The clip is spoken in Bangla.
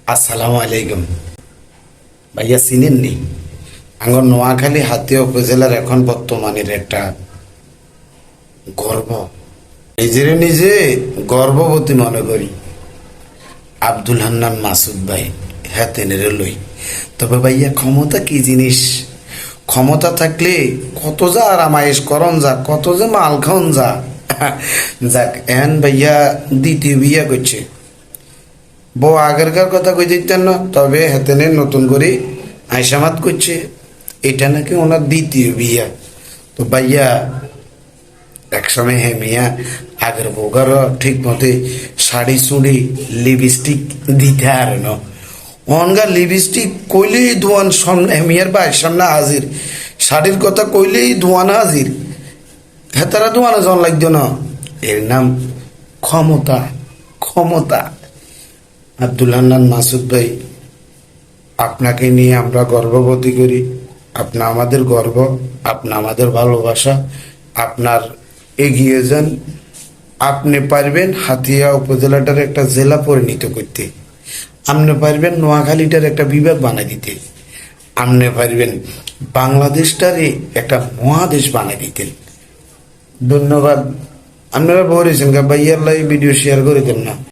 আসসালামু আলাইকুম। ভাইয়া চিনেননি? আঙ্গর নোয়াখালী হাতিয়া উপজেলার এখন বর্তমানের একটা গর্ব, নিজের নিজে গর্ববতী মনে করি। আব্দুল হান্নান মাসুদ ভাই হাতে নেড়ে লই। তবে ভাইয়া ক্ষমতা কি জিনিস? ক্ষমতা থাকলে কত যা আরামায়েশ করন যা, কত যে মাল খাওন যা। যাক, এন ভাইয়া দ্বিতীয় বিয়া করছে। বউ আগেরকার কথা কই দিতেন না, তবে হেতেনে নতুন করে আইসামাত করছে। এটা নাকি ওনার দ্বিতীয় বিয়া। তো ভাইয়া একসময় হে মিয়া আগের বউগার ঠিক মতে শাড়ি চুড়ি লিপস্টিক দিতে আর ন অনগা লিপস্টিক কইলেই ধোয়ান সামনে মিয়ার বাইর সামনে হাজির, শাড়ির কথা কইলেই ধোয়ান হাজির। হেতারা ধোয়ানো জন লাগতো না। এর নাম ক্ষমতা। ক্ষমতা। আব্দুল হান্নান মাসুদ ভাই, আপনাকে নিয়ে আমরা গর্ববোধ করি। আপনি আমাদের গর্ব, আপনি আমাদের ভালোবাসা। আপনার এগিয়ে যান। আপনি পারবেন হাতিয়া উপজেলাটার একটা জেলা পরিণত করতে। আপনি পারবেন নোয়াখালীটার একটা বিভাগ বানাই দিতে। আপনি পারবেন বাংলাদেশটারে একটা মহাদেশ বানাই দিতেন। ধন্যবাদ। আপনারা বলেছেন ভাইয়ার লাই ভিডিও শেয়ার করে দেন না।